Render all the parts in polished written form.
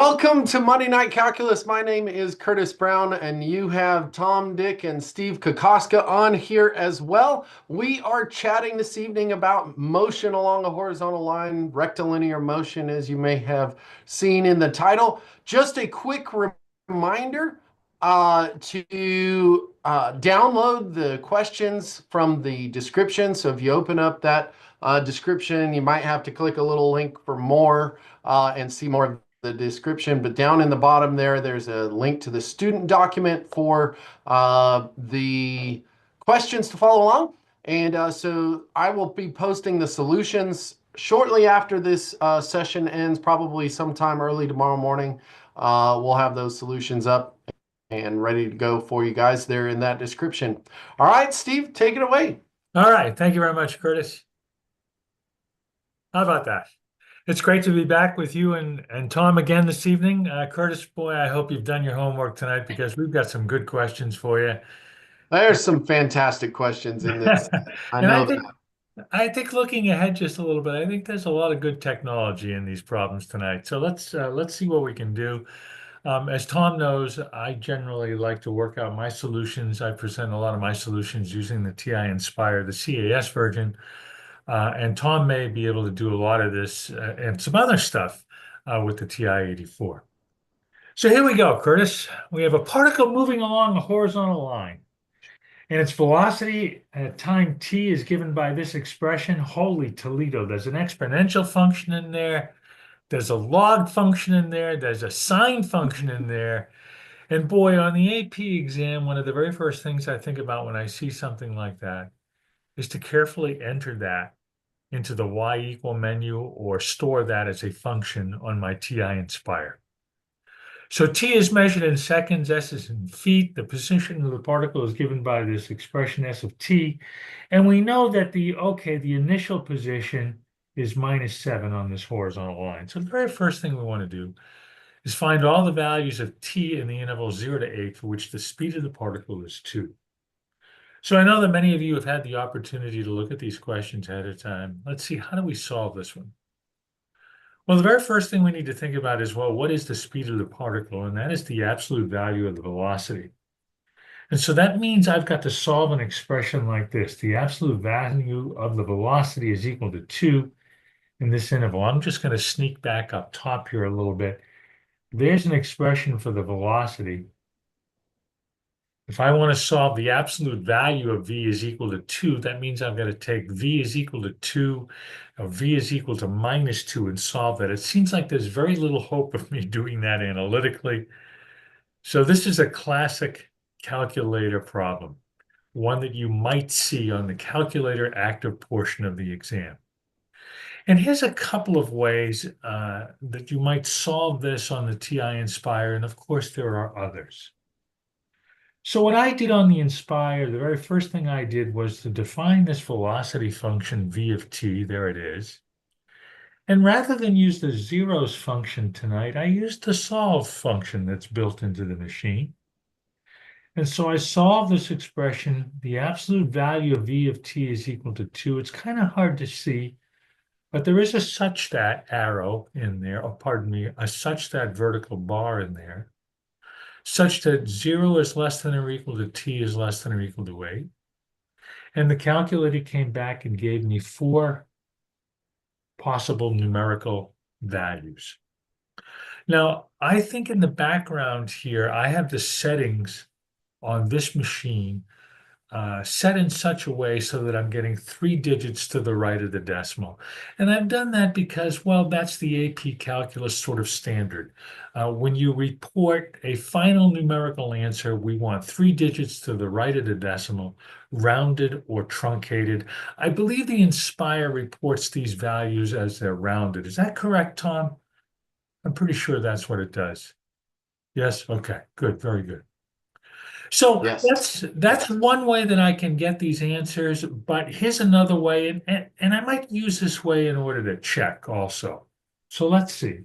Welcome to Monday Night Calculus. My name is Curtis Brown, and you have Tom, Dick, and Steve Kokoska on here as well. We are chatting this evening about motion along a horizontal line, rectilinear motion, as you may have seen in the title. Just a quick reminder to download the questions from the description. So if you open up that description, you might have to click a little link for more and see more of the description, but down in the bottom there's a link to the student document for the questions to follow along. And so I will be posting the solutions shortly after this session ends, probably sometime early tomorrow morning. We'll have those solutions up and ready to go for you guys there in that description. All right, Steve, take it away. All right. Thank you very much, Curtis. How about that? It's great to be back with you and Tom again this evening. Curtis, boy, I hope you've done your homework tonight because we've got some good questions for you. There's some fantastic questions in this. I And know that. I think looking ahead just a little bit, I think there's a lot of good technology in these problems tonight. So let's see what we can do. As Tom knows, I generally like to work out my solutions. I present a lot of my solutions using the TI-Nspire, the CAS version. And Tom may be able to do a lot of this and some other stuff with the TI-84. So here we go, Curtis. We have a particle moving along a horizontal line, and its velocity at time t is given by this expression. Holy Toledo, there's an exponential function in there. There's a log function in there. There's a sine function in there. And boy, on the AP exam, one of the very first things I think about when I see something like that is to carefully enter that into the y equal menu or store that as a function on my TI-Nspire. So t is measured in seconds, s is in feet. The position of the particle is given by this expression s of t. And we know that the initial position is -7 on this horizontal line. So the very first thing we want to do is find all the values of t in the interval 0 to 8 for which the speed of the particle is 2. So I know that many of you have had the opportunity to look at these questions ahead of time. Let's see, how do we solve this one? Well, the very first thing we need to think about is, well, what is the speed of the particle? And that is the absolute value of the velocity. And so that means I've got to solve an expression like this. The absolute value of the velocity is equal to 2 in this interval. I'm just going to sneak back up top here a little bit. There's an expression for the velocity. If I want to solve the absolute value of v is equal to 2, that means I've got to take v is equal to 2, or v is equal to -2 and solve that. It seems like there's very little hope of me doing that analytically. So this is a classic calculator problem, one that you might see on the calculator active portion of the exam. And here's a couple of ways that you might solve this on the TI-Nspire, and of course there are others. So what I did on the Nspire, the very first thing I did was to define this velocity function v of t, there it is. And rather than use the zeros function tonight, I used the solve function that's built into the machine. And so I solved this expression, the absolute value of v of t is equal to 2. It's kind of hard to see, but there is a such that arrow in there, or pardon me, a such that vertical bar in there, such that 0 is less than or equal to t is less than or equal to 8. And the calculator came back and gave me 4 possible numerical values. Now, I think in the background here, I have the settings on this machine set in such a way so that I'm getting 3 digits to the right of the decimal. And I've done that because, well, that's the AP calculus sort of standard. When you report a final numerical answer, we want 3 digits to the right of the decimal, rounded or truncated. I believe the Nspire reports these values as they're rounded. Is that correct, Tom? I'm pretty sure that's what it does. Yes? Okay, good, very good. So Yes. that's one way that I can get these answers, but here's another way, and I might use this way in order to check also. So let's see.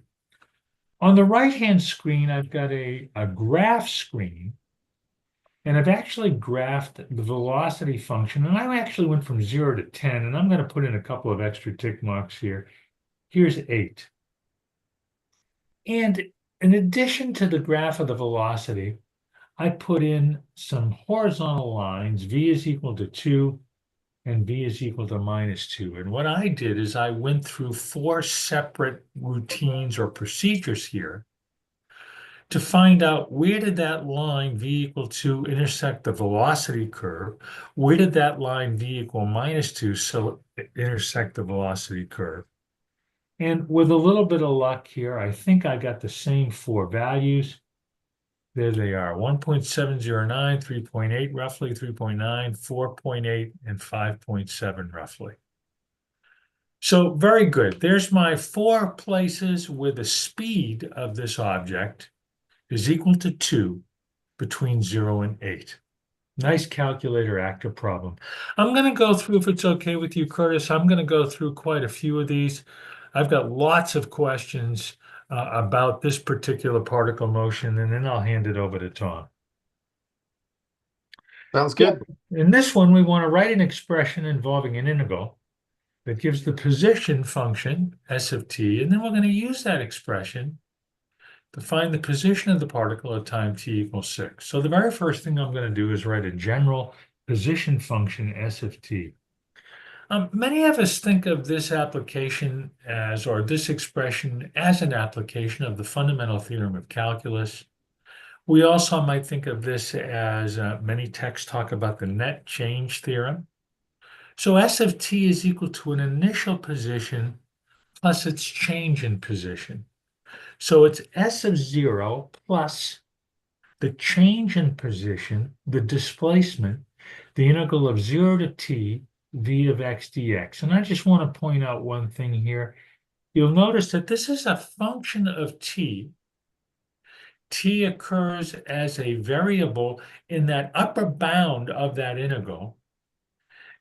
On the right-hand screen, I've got a graph screen, and I've actually graphed the velocity function, and I actually went from 0 to 10, and I'm going to put in a couple of extra tick marks here. Here's 8. And In addition to the graph of the velocity, I put in some horizontal lines. V is equal to 2 and V is equal to -2. And what I did is I went through 4 separate routines or procedures here to find out where did that line V equal 2 intersect the velocity curve? Where did that line V equal -2 so intersect the velocity curve? And with a little bit of luck here, I think I got the same 4 values. There they are, 1.709, 3.8 roughly, 3.9, 4.8, and 5.7 roughly. So very good. There's my 4 places where the speed of this object is equal to 2 between 0 and 8. Nice calculator actor problem. I'm going to go through, if it's okay with you, Curtis, I'm going to go through quite a few of these. I've got lots of questions about this particular particle motion, and then I'll hand it over to Tom. Sounds Yeah. good. In this one, we want to write an expression involving an integral that gives the position function, s of t, and then we're going to use that expression to find the position of the particle at time t equals 6. So the very first thing I'm going to do is write a general position function, s of t. Many of us think of this application as, or this expression as an application of the fundamental theorem of calculus. We also might think of this as many texts talk about the net change theorem. So S of t is equal to an initial position plus its change in position. So it's S of 0 plus the change in position, the displacement, the integral of 0 to t v of x dx. And I just want to point out one thing here. You'll notice that this is a function of t. T occurs as a variable in that upper bound of that integral.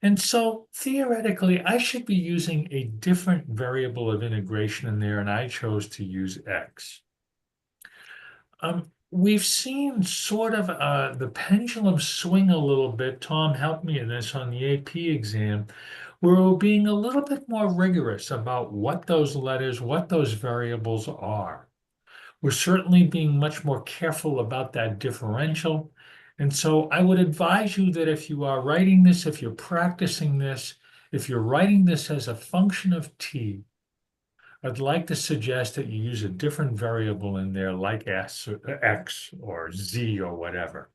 And so theoretically, I should be using a different variable of integration in there, and I chose to use x. We've seen sort of the pendulum swing a little bit. Tom helped me in this on the AP exam, where we're being a little bit more rigorous about what those letters, what those variables are. We're certainly being much more careful about that differential. And so I would advise you that if you are writing this, if you're practicing this, if you're writing this as a function of t, I'd like to suggest that you use a different variable in there like s, x or z or whatever.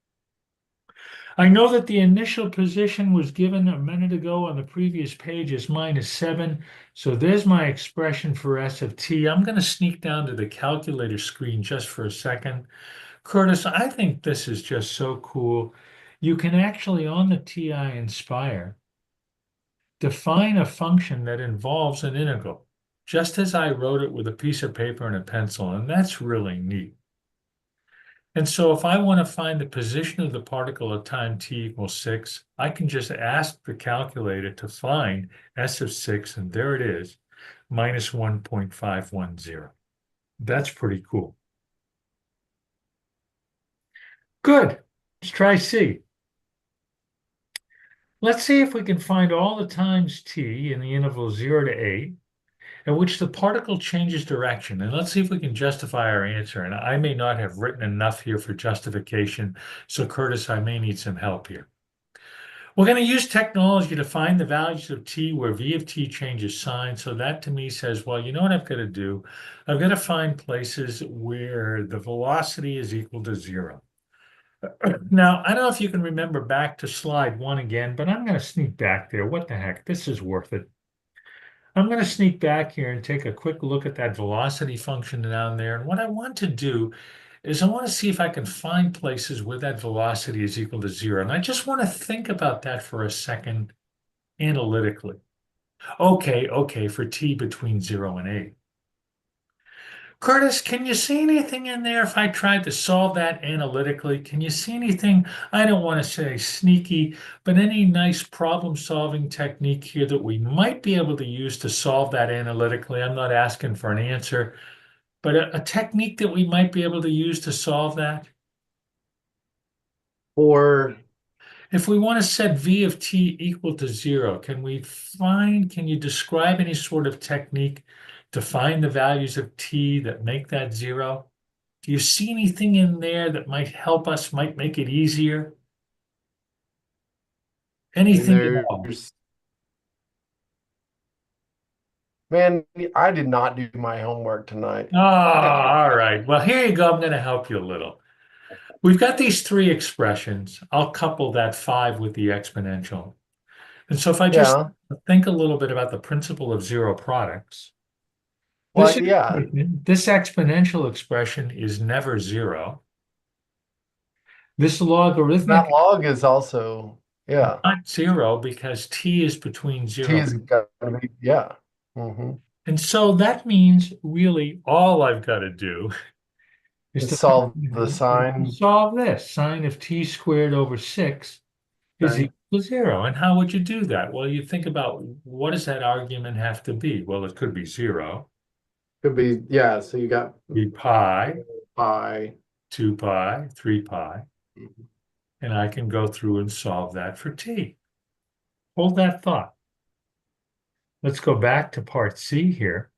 I know that the initial position was given a minute ago on the previous page as -7. So there's my expression for s of t. I'm going to sneak down to the calculator screen just for a second. Curtis, I think this is just so cool. You can actually, on the TI-Nspire, define a function that involves an integral, just as I wrote it with a piece of paper and a pencil, and that's really neat. And so if I want to find the position of the particle at time t equals 6, I can just ask the calculator to find s of 6, and there it is, -1.510. That's pretty cool. Good. Let's try C. Let's see if we can find all the times t in the interval 0 to 8 at which the particle changes direction. And let's see if we can justify our answer. And I may not have written enough here for justification. So Curtis, I may need some help here. We're going to use technology to find the values of t where v of t changes sign. So that to me says, well, you know what I've got to do? I've got to find places where the velocity is equal to 0. Now, I don't know if you can remember back to slide 1 again, but I'm going to sneak back there. What the heck? This is worth it. I'm going to sneak back here and take a quick look at that velocity function down there. And what I want to do is I want to see if I can find places where that velocity is equal to 0. And I just want to think about that for a second analytically. Okay, for t between 0 and 8. Curtis, can you see anything in there if I tried to solve that analytically? Can you see anything, I don't want to say sneaky, but any nice problem-solving technique here that we might be able to use to solve that analytically? I'm not asking for an answer, but a technique that we might be able to use to solve that? Or If we want to set v of t equal to 0, can you describe any sort of technique to find the values of t that make that 0? Do you see anything in there that might help us, might make it easier? And Anything at all? there's, man, I did not do my homework tonight. Oh, all right. Well, here you go. I'm going to help you a little. We've got these three expressions. I'll couple that 5 with the exponential. And so if I just Yeah. think a little bit about the principle of zero products, this Well, yeah. expression, this exponential expression is never zero. This logarithmic That log is also, is yeah. not zero because t is between T 0. is gonna be, yeah. Hmm. And so that means really all I've got to do is And to solve the sign. solve this. Sine of t squared over 6 is Okay. equal to 0. And how would you do that? Well, you think about what does that argument have to be? Well, it could be 0, Could be, yeah. So you got be pi, pi. 2 pi, 3 pi, Mhm. and I can go through and solve that for t. Hold that thought. Let's go back to part C here.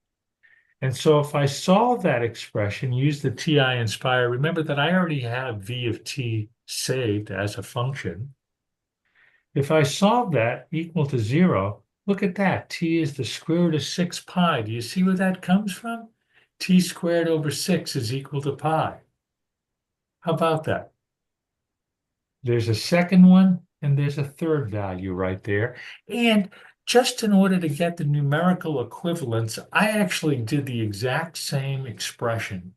And so if I solve that expression, use the TI-Nspire, remember that I already have v of t saved as a function. If I solve that equal to 0, look at that. T is the square root of 6 pi. Do you see where that comes from? T squared over 6 is equal to pi. How about that? There's a second one, and there's a third value right there. And just in order to get the numerical equivalence, I actually did the exact same expression.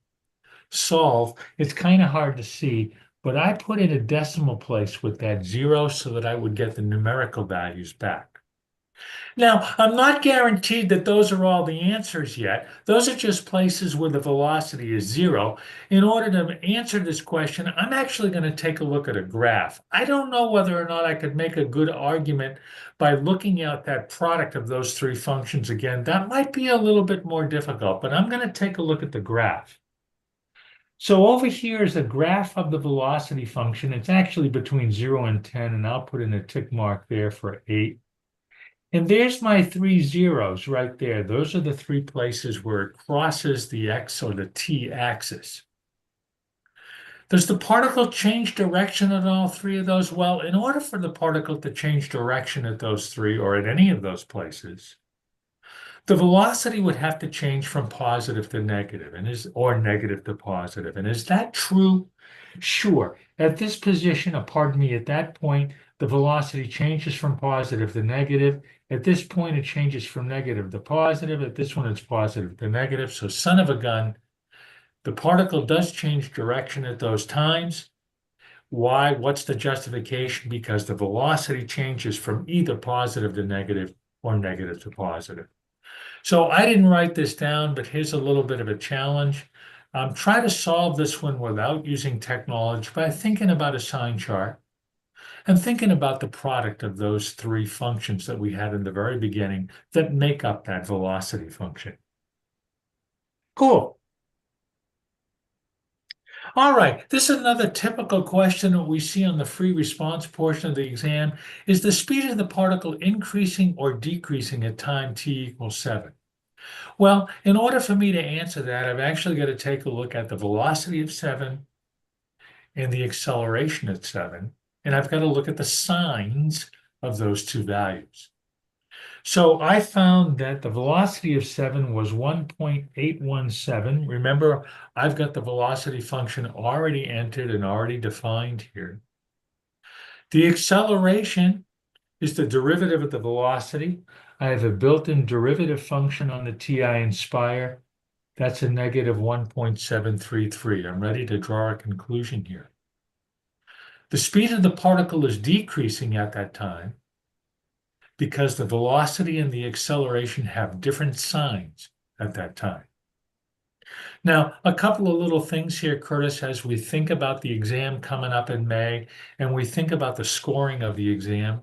Solve, it's kind of hard to see, but I put in a decimal place with that 0 so that I would get the numerical values back. Now, I'm not guaranteed that those are all the answers yet. Those are just places where the velocity is 0. In order to answer this question, I'm actually going to take a look at a graph. I don't know whether or not I could make a good argument by looking at that product of those three functions again. That might be a little bit more difficult, but I'm going to take a look at the graph. So over here is a graph of the velocity function. It's actually between 0 and 10, and I'll put in a tick mark there for 8. And there's my 3 zeros right there. Those are the 3 places where it crosses the x or the t axis. Does the particle change direction at all 3 of those? Well, in order for the particle to change direction at those 3 or at any of those places, the velocity would have to change from positive to negative, or negative to positive. And is that true? Sure. At this position, pardon me, at that point, the velocity changes from positive to negative. At this point, it changes from negative to positive. At this one, it's positive to negative. So, son of a gun, the particle does change direction at those times. Why? What's the justification? Because the velocity changes from either positive to negative or negative to positive. So I didn't write this down, but here's a little bit of a challenge. Try to solve this one without using technology by thinking about a sign chart and thinking about the product of those 3 functions that we had in the very beginning that make up that velocity function. Cool. All right, this is another typical question that we see on the free response portion of the exam. Is the speed of the particle increasing or decreasing at time t equals 7? Well, in order for me to answer that, I've actually got to take a look at the velocity of 7 and the acceleration at 7, and I've got to look at the signs of those 2 values. So I found that the velocity of 7 was 1.817. Remember, I've got the velocity function already entered and already defined here. The acceleration is the derivative of the velocity. I have a built-in derivative function on the TI-Nspire. That's a negative 1.733. I'm ready to draw a conclusion here. The speed of the particle is decreasing at that time because the velocity and the acceleration have different signs at that time. Now, a couple of little things here, Curtis, as we think about the exam coming up in May and we think about the scoring of the exam.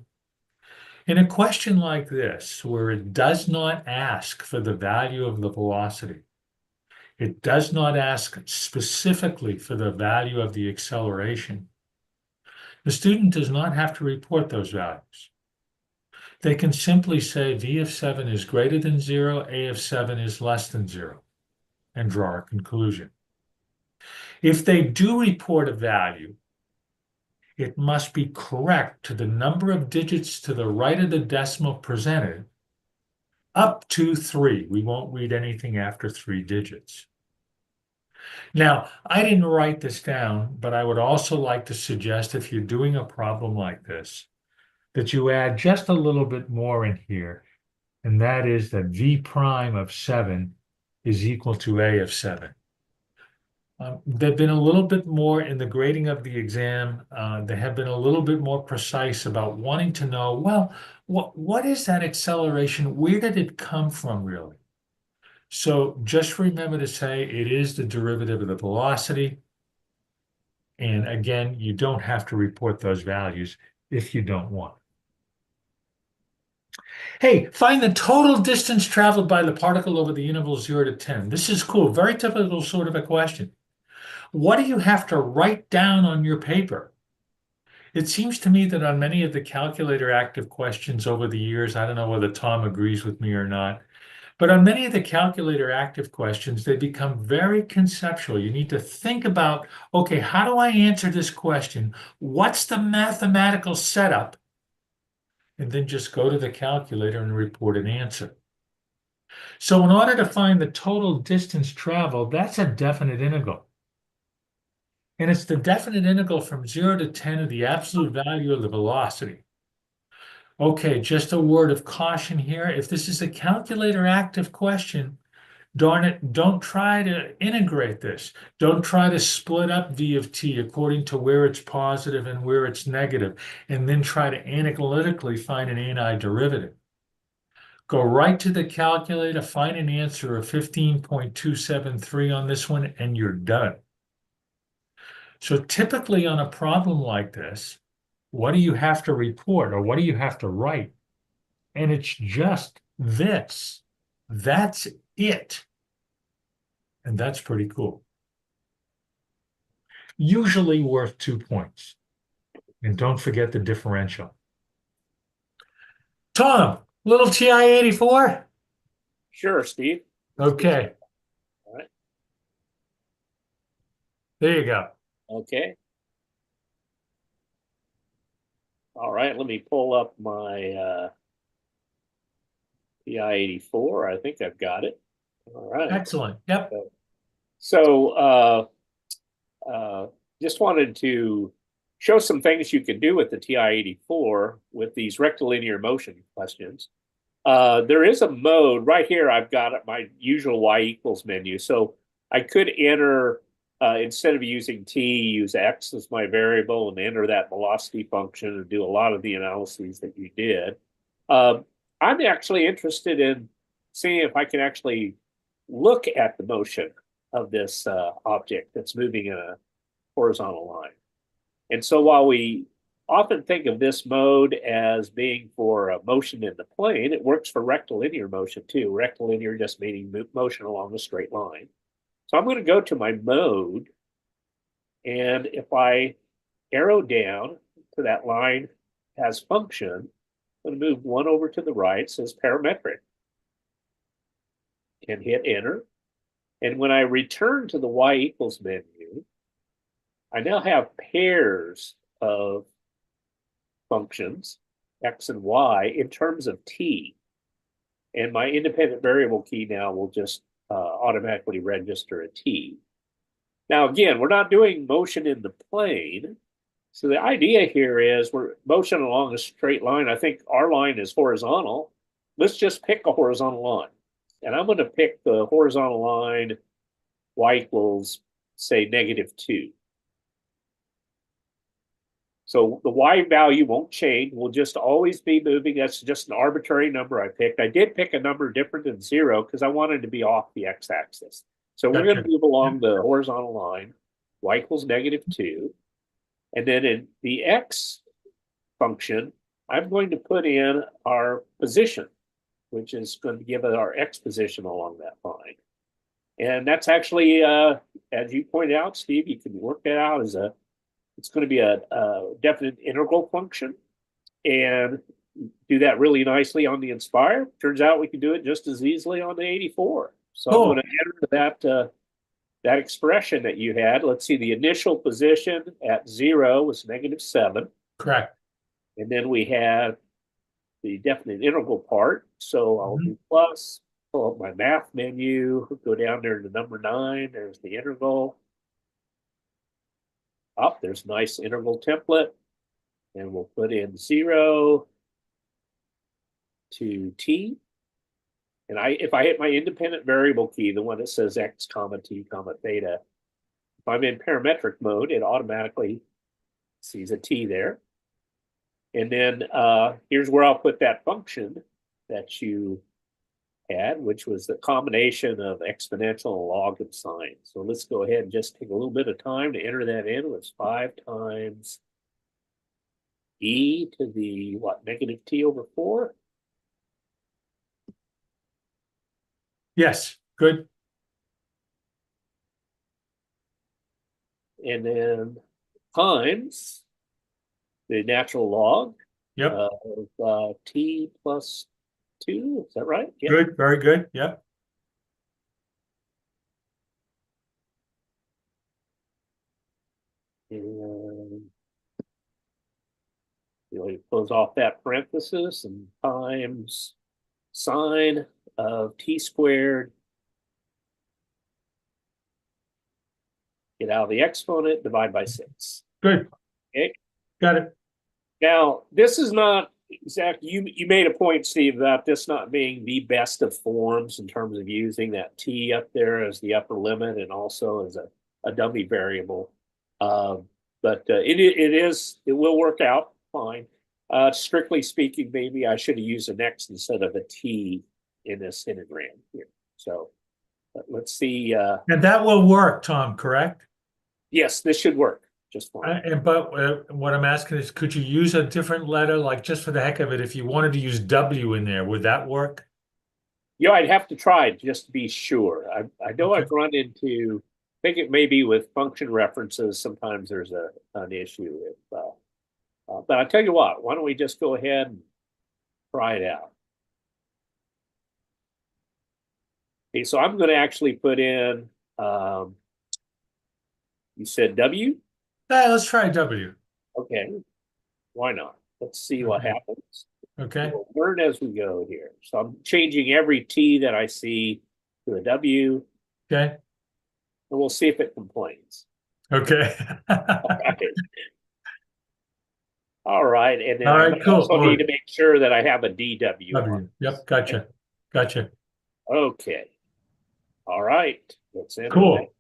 In a question like this, where it does not ask for the value of the velocity, it does not ask specifically for the value of the acceleration, the student does not have to report those values. They can simply say V of 7 is greater than 0, A of 7 is less than 0, and draw a conclusion. If they do report a value, it must be correct to the number of digits to the right of the decimal presented up to 3. We won't read anything after 3 digits. Now, I didn't write this down, but I would also like to suggest if you're doing a problem like this, that you add just a little bit more in here, and that is that V prime of 7 is equal to A of 7. They've been a little bit more in the grading of the exam. They have been a little bit more precise about wanting to know, well, what is that acceleration? Where did it come from, really? So just remember to say it is the derivative of the velocity. And again, you don't have to report those values if you don't want. Hey, find the total distance traveled by the particle over the interval 0 to 10. This is cool. Very typical sort of a question. What do you have to write down on your paper? It seems to me that on many of the calculator active questions over the years, I don't know whether Tom agrees with me or not, but on many of the calculator active questions, they become very conceptual. You need to think about, okay, how do I answer this question? What's the mathematical setup? And then just go to the calculator and report an answer. So in order to find the total distance traveled, that's a definite integral. And it's the definite integral from 0 to 10 of the absolute value of the velocity. Okay, just a word of caution here. If this is a calculator active question, darn it, don't try to integrate this. Don't try to split up v of t according to where it's positive and where it's negative, and then try to analytically find an antiderivative. Go right to the calculator, find an answer of 15.273 on this one, and you're done. So typically on a problem like this, what do you have to report or what do you have to write? And it's just this. That's it. And that's pretty cool. Usually worth 2 points. And don't forget the differential. Tom, little TI-84? Sure, Steve. Okay. All right. There you go. Okay. All right, let me pull up my TI-84. I think I've got it. All right. Excellent. Yep. So just wanted to show some things you can do with the TI-84 with these rectilinear motion questions. There is a mode right here. I've got my usual y equals menu. So I could enter, instead of using t, use x as my variable and enter that velocity function and do a lot of the analyses that you did. I'm actually interested in seeing if I can actually look at the motion of this object that's moving in a horizontal line. And so while we often think of this mode as being for motion in the plane, it works for rectilinear motion too. Rectilinear just meaning motion along a straight line. So I'm going to go to my mode, and if I arrow down to that line as function, I'm going to move one over to the right, it says parametric, and hit enter. And when I return to the y equals menu, I now have pairs of functions, x and y, in terms of t. And my independent variable key now will just automatically register a t. Now, again, we're not doing motion in the plane. So the idea here is we're motion along a straight line. I think our line is horizontal. Let's just pick a horizontal line. And I'm going to pick the horizontal line y equals, say, -2. So the y value won't change. We'll just always be moving. That's just an arbitrary number I picked. I did pick a number different than 0 because I wanted to be off the x-axis. So we're going to move along the horizontal line, y equals -2. And then in the x function, I'm going to put in our position, which is going to give it our x position along that line. And that's actually, as you pointed out, Steve, you can work that out as it's going to be a definite integral function, and do that really nicely on the Nspire. Turns out we can do it just as easily on the 84. So I'm going to enter that that expression that you had, let's see, the initial position at 0 was -7. Correct. And then we have the definite integral part. So I'll Mhm. do plus, pull up my math menu, go down there to number 9. There's the integral. Up, there's a nice integral template. And we'll put in 0 to t. And if I hit my independent variable key, the one that says x comma t comma theta, if I'm in parametric mode, it automatically sees a t there. And then here's where I'll put that function that you had, which was the combination of exponential and log and sine. So let's go ahead and just take a little bit of time to enter that in. It was 5 times e to the, what, -t/4? Yes. Good. And then times the natural log Yep. of t plus 2. Is that right? Yeah. Good. Very good. Yep. And you close off that parenthesis and times sine of t squared. Get out of the exponent, divide by 6. Good. Okay. Got it. Now, this is not exactly, you made a point, Steve, about this not being the best of forms in terms of using that t up there as the upper limit and also as a dummy variable. But it will work out fine. Strictly speaking, maybe I should have used an x instead of a t in this integram here. So let's see. And that will work, Tom, correct? Yes, this should work just fine. But what I'm asking is, could you use a different letter, like just for the heck of it, if you wanted to use W in there, would that work? Yeah, I'd have to try it just to be sure. I know Okay. I've run into, I think it may be with function references. Sometimes there's an issue with, but I tell you what, why don't we just go ahead and try it out? Okay, so I'm going to actually put in, you said W? Let's try W. Okay, why not? Let's see what Okay. happens. Okay. We'll learn as we go here. So I'm changing every T that I see to a W, Okay. and we'll see if it complains. Okay. All right, and then All I right, cool. also need to make sure that I have a DW on. W. Yep. Gotcha. Gotcha. Okay. All right. Let's enter Cool. that.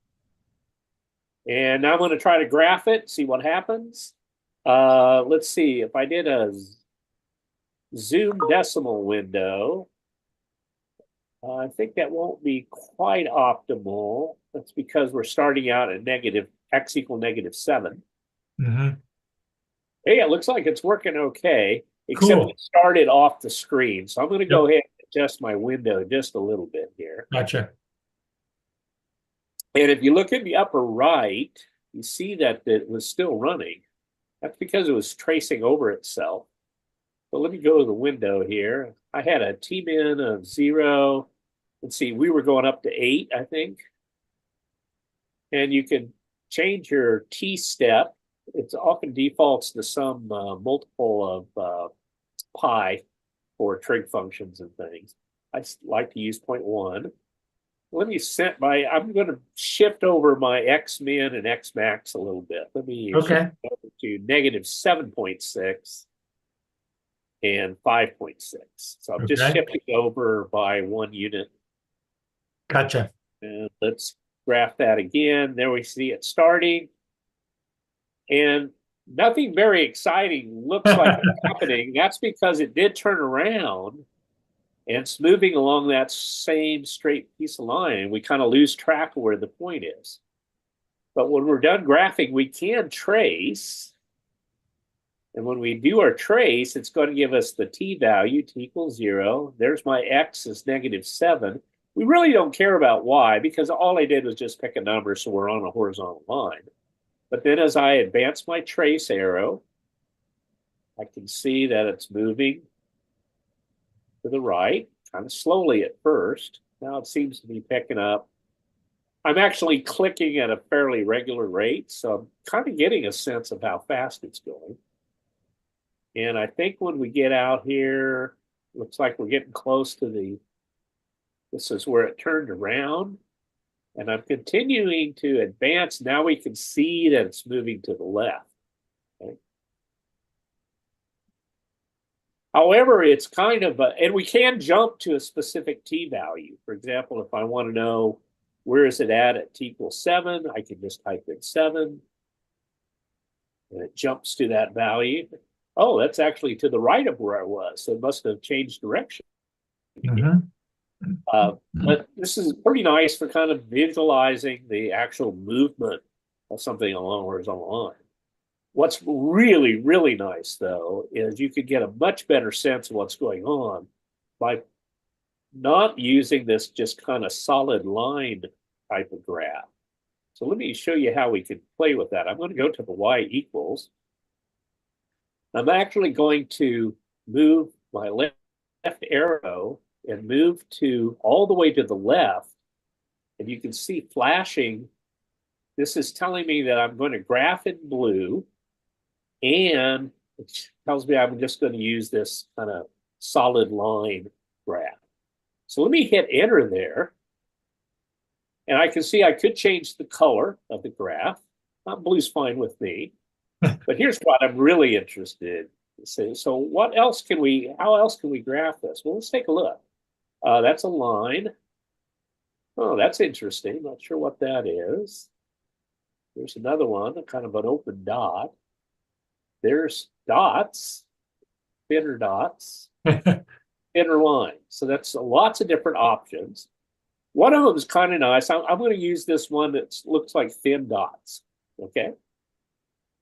And now I'm going to try to graph it, see what happens. Let's see if I did a zoom decimal window. I think that won't be quite optimal. That's because we're starting out at x = -7. Mm-hmm. Hey, it looks like it's working okay, except Cool. it started off the screen. So I'm going to go ahead and adjust my window just a little bit here. Gotcha. And if you look in the upper right, you see that it was still running. That's because it was tracing over itself. So let me go to the window here. I had a T-min of 0. Let's see, we were going up to 8, I think. And you can change your T-step. It often defaults to some multiple of pi for trig functions and things. I like to use 0.1. Let me set I'm going to shift over my X-min and X-max a little bit. Let me shift over to -7.6 and 5.6. So I'm just shifting over by 1 unit. Gotcha. And let's graph that again. There we see it starting. And nothing very exciting looks like it's happening. That's because it did turn around. And it's moving along that same straight piece of line. We kind of lose track of where the point is. But when we're done graphing, we can trace. And when we do our trace, it's going to give us the t value, t = 0. There's my x is -7. We really don't care about y because all I did was just pick a number so we're on a horizontal line. But then as I advance my trace arrow, I can see that it's moving to the right, kind of slowly at first. Now it seems to be picking up I'm actually clicking at a fairly regular rate, so I'm kind of getting a sense of how fast it's going. And I think when we get out here, looks like we're getting close to this is where it turned around. And I'm continuing to advance. Now we can see that it's moving to the left. Okay. However, it's kind of and we can jump to a specific t value. For example, if I want to know where is it at t equals 7, I can just type in 7. And it jumps to that value. Oh, that's actually to the right of where I was. So it must have changed direction. But this is pretty nice for kind of visualizing the actual movement of something along a horizontal line. What's really, really nice, though, is you could get a much better sense of what's going on by not using this just kind of solid line type of graph. So let me show you how we can play with that. I'm going to go to the y equals. I'm actually going to move my left arrow and move to all the way to the left. And you can see flashing. This is telling me that I'm going to graph in blue. And it tells me I'm just going to use this kind of solid line graph. So let me hit enter there. And I can see I could change the color of the graph. Blue's fine with me. But here's what I'm really interested in. So what else can we, how else can we graph this? Well, let's take a look. That's a line. Oh, that's interesting. Not sure what that is. There's another one, kind of an open dot. There's dots, thinner dots, thinner lines. So that's lots of different options. One of them is kind of nice. I'm going to use this one that looks like thin dots. Okay.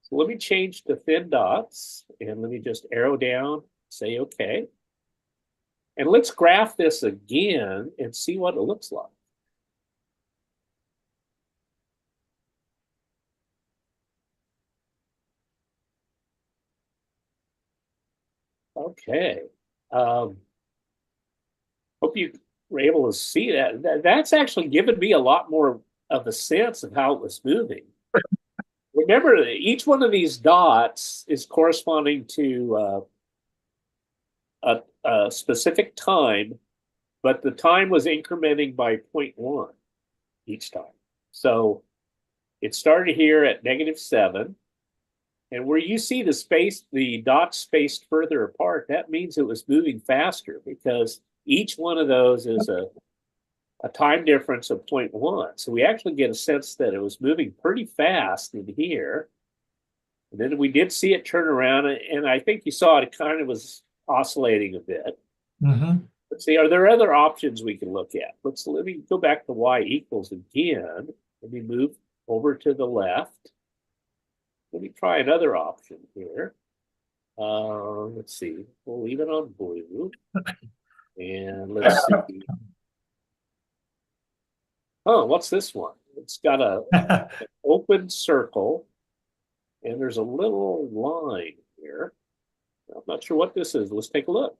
So let me change to thin dots and let me just arrow down, say okay. And let's graph this again and see what it looks like. Okay. Hope you were able to see that. That's actually given me a lot more of a sense of how it was moving. Remember, each one of these dots is corresponding to a specific time, but the time was incrementing by 0.1 each time. So it started here at -7. And where you see the dots spaced further apart, that means it was moving faster because each one of those is a time difference of 0.1. So we actually get a sense that it was moving pretty fast in here. And then we did see it turn around, and I think you saw it kind of was oscillating a bit. Let's see, are there other options we can look at? Let me go back to y equals again. Let me move over to the left. Let me try another option here. Let's see. We'll leave it on blue. And let's see. Oh, what's this one? It's got an open circle, and there's a little line here. I'm not sure what this is. Let's take a look.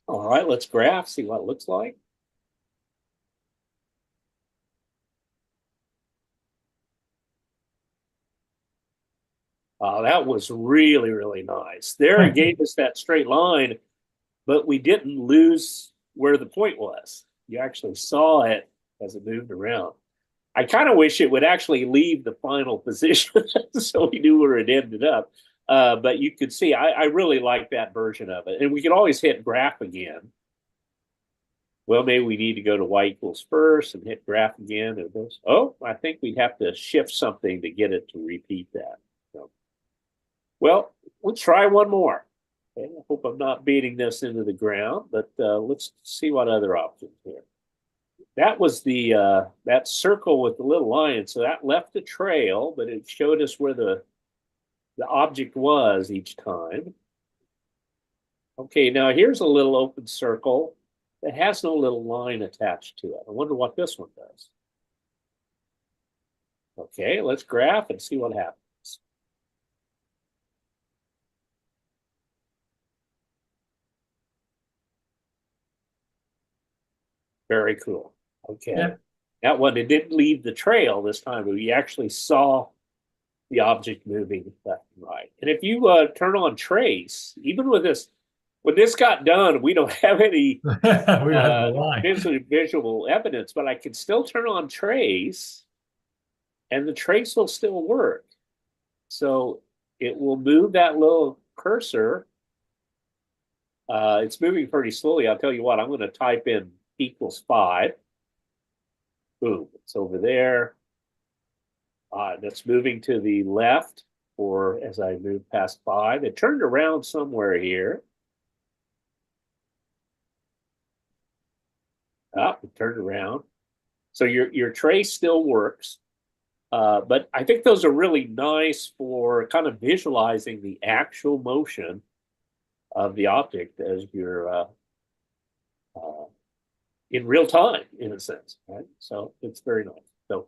All right, let's graph, see what it looks like. That was really, really nice. There it gave us that straight line, but we didn't lose where the point was. You actually saw it as it moved around. I kind of wish it would actually leave the final position so we knew where it ended up. But you could see, I really like that version of it. And we can always hit graph again. Well, maybe we need to go to y equals first and hit graph again. Oh, I think we'd have to shift something to get it to repeat that. So, well, let's try one more. Okay, I hope I'm not beating this into the ground, but let's see what other options here. That was the that circle with the little line. So that left a trail, but it showed us where the object was each time. Okay, now here's a little open circle that has no little line attached to it. I wonder what this one does. Okay, let's graph and see what happens. Very cool. Okay. Yeah. That one, it didn't leave the trail this time, but we actually saw the object moving left and right. And if you turn on trace, even with this, when this got done, we don't have any We have the line. visual evidence, but I can still turn on trace and the trace will still work. So it will move that little cursor. It's moving pretty slowly. I'll tell you what, I'm going to type in equals 5. Boom, it's over there. That's moving to the left, or as I move past 5. It turned around somewhere here. It turned around. So your trace still works. But I think those are really nice for kind of visualizing the actual motion of the object as you're in real time, in a sense, right? So it's very nice. So,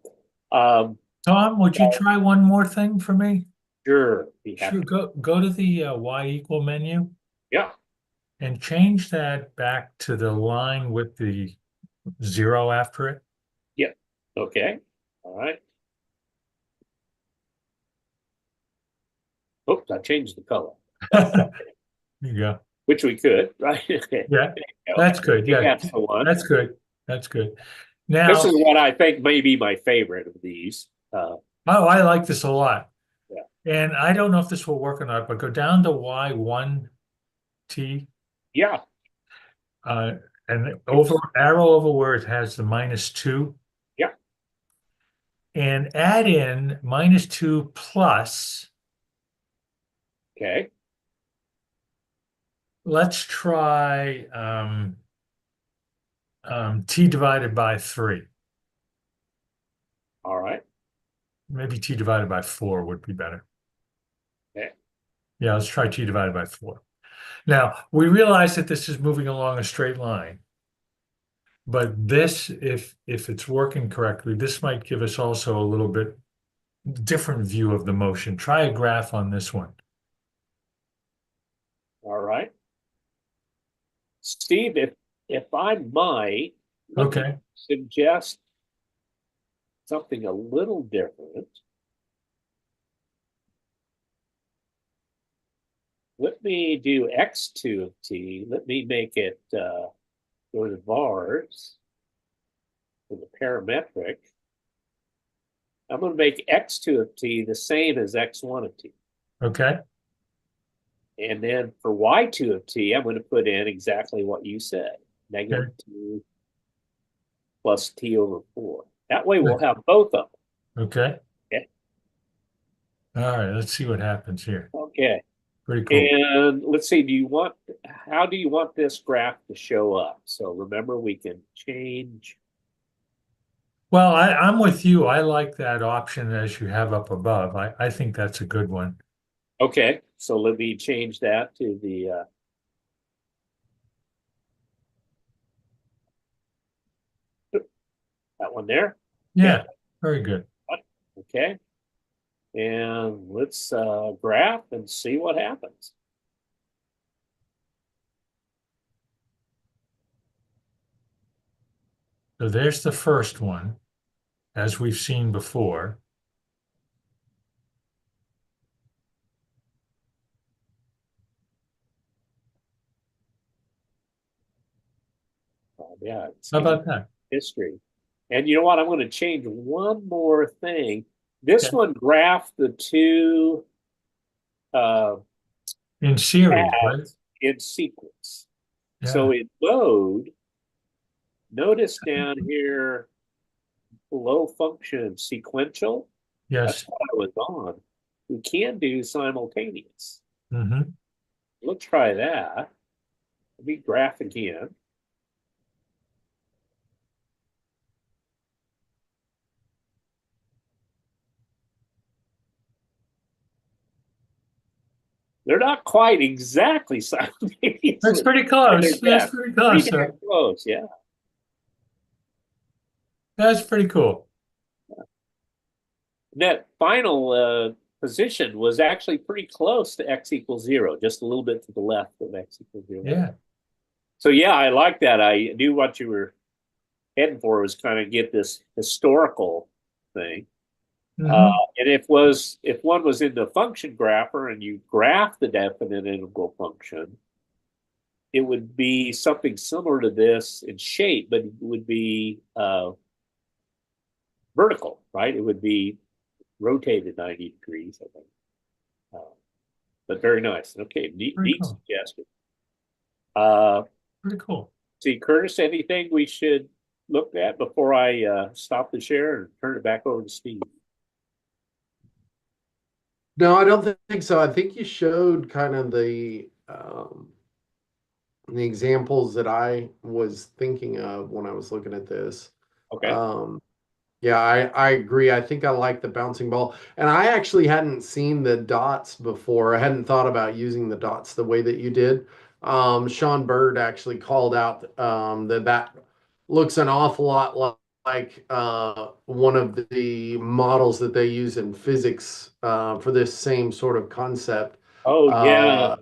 Tom, would you try one more thing for me? sure. Sure. Go to the Y equal menu Yeah. and change that back to the line with the 0 after it. Yeah. Okay. All right. Oops, I changed the color. There you go. Which we could, right? Okay. Yeah, that's good. Yeah, That's the one. that's good. That's good. This Now, is what I think may be my favorite of these. oh, I like this a lot. Yeah. And I don't know if this will work or not, but go down to Y1T Yeah. and over arrow over where it has the -2. Yeah. And add in -2 plus. Okay. Let's try T divided by 3. All right. Maybe T divided by 4 would be better. Okay. Yeah, let's try T divided by 4. Now, we realize that this is moving along a straight line. But this, if it's working correctly, this might give us also a little bit different view of the motion. Try a graph on this one. All right. Steve, if I might, let me Okay. suggest something a little different. Let me do x2 of t. Let me make it go to vars for the parametric. I'm going to make x2 of t the same as x1 of t. Okay. And then for y2 of t, I'm going to put in exactly what you said, -2 plus t over 4. That way we'll have both of them. Okay. Okay. All right, let's see what happens here. Okay. Pretty cool. And let's see, how do you want this graph to show up? So remember, we can change. Well, I'm with you. I like that option as you have up above. I think that's a good one. Okay, so let me change that to the that one there. Yeah, very good. Okay. And let's graph and see what happens. So there's the first one, as we've seen before. Yeah. How about that? History. And you know what? I'm going to change one more thing. This Okay. one graphed the two In series, right? paths in sequence. Yeah. So in mode, notice down here below function sequential. Yes. That's what I was on. We can do simultaneous. Mm-hmm. Let's try that. Let me graph again. They're not quite exactly simultaneous. That's pretty close. That's pretty close. Pretty close, yeah. That's pretty cool. That final position was actually pretty close to x equals 0, just a little bit to the left of x equals 0. Yeah. So yeah, I like that. I knew what you were heading for was kind of get this historical thing. Mhm. And if one was in the function grapher and you graph the definite integral function, it would be something similar to this in shape, but it would be vertical, right? It would be rotated 90 degrees, I think. But very nice. Okay, Very neat cool. suggestion. Uh, Pretty cool. see, Curtis, anything we should look at before I stop the share and turn it back over to Steve? No, I don't think so. I think you showed kind of the examples that I was thinking of when I was looking at this. Okay. Yeah, I agree. I think I like the bouncing ball. And I actually hadn't seen the dots before. I hadn't thought about using the dots the way that you did. Sean Bird actually called out that looks an awful lot like one of the models that they use in physics for this same sort of concept. Oh, yeah. Uh,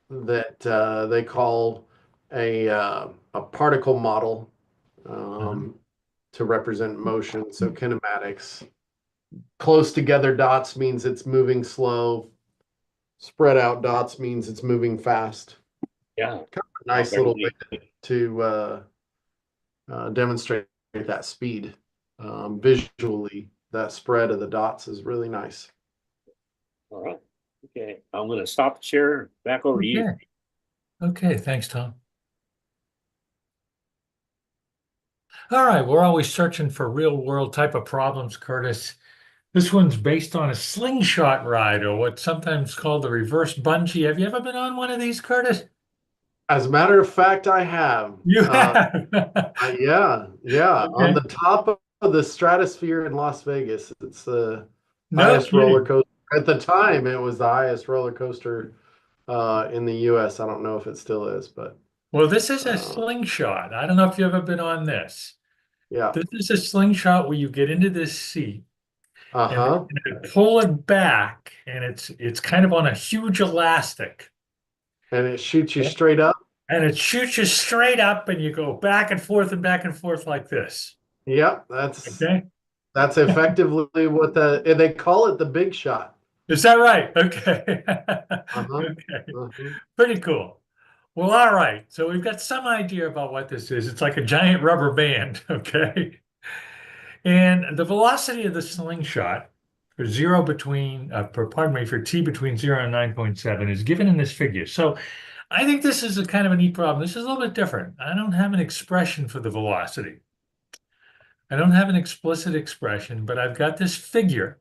that they call a particle model Uh-huh. to represent motion. So kinematics. Close together dots means it's moving slow. Spread out dots means it's moving fast. Yeah. Kind of a Oh, nice very little way neat. to demonstrate that speed. Visually, that spread of the dots is really nice. All right. Okay. I'm going to stop the share. Back over to you. Okay. Okay, thanks, Tom. All right, we're always searching for real world type of problems, Curtis. This one's based on a slingshot ride, or what's sometimes called the reverse bungee. Have you ever been on one of these, Curtis? As a matter of fact, I have. You have. Yeah. On Okay. the top of the stratosphere in Las Vegas, it's the No highest roller kidding. coaster. At the time, it was the highest roller coaster in the US. I don't know if it still is, but Well, this is a uh, slingshot. I don't know if you've ever been on this. yeah. This is a slingshot where you get into this seat and Uh-huh. they pull it back, and it's kind of on a huge elastic. And it shoots you straight up. And it shoots you straight up, and you go back and forth like this. Yep, that's Okay. that's effectively what they call it the big shot. Is that right? Okay. Uh-huh. Okay. Uh-huh. Pretty cool. Well, all right. So we've got some idea about what this is. It's like a giant rubber band. Okay. And the velocity of the slingshot for pardon me, for t between 0 and 9.7 is given in this figure. So I think this is a kind of a neat problem. This is a little bit different. I don't have an expression for the velocity. I don't have an explicit expression, but I've got this figure.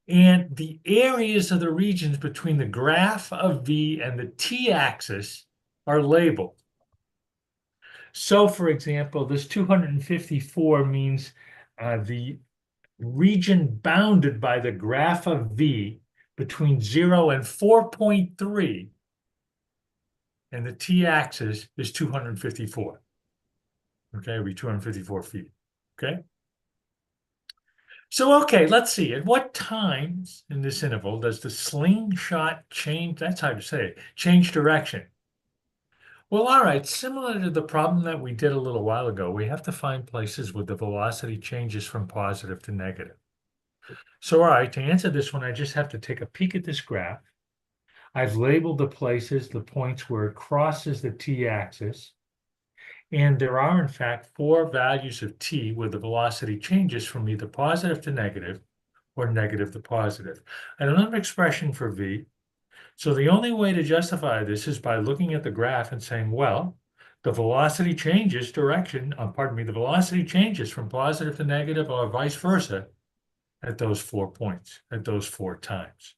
And the areas of the regions between the graph of V and the t-axis are labeled. So, for example, this 254 means the region bounded by the graph of V between 0 and 4.3, and the t-axis is 254. Okay, it'll be 254 feet. Okay. So, okay, let's see. At what times in this interval does the slingshot change? That's how to say it, change direction. Well, all right, similar to the problem that we did a little while ago, we have to find places where the velocity changes from positive to negative. So, all right, to answer this one, I just have to take a peek at this graph. I've labeled the places, the points where it crosses the t-axis. And there are, in fact, 4 values of t where the velocity changes from either positive to negative or negative to positive. I don't have an expression for v. So the only way to justify this is by looking at the graph and saying, well, the velocity changes direction, the velocity changes from positive to negative or vice versa at those 4 points, at those 4 times.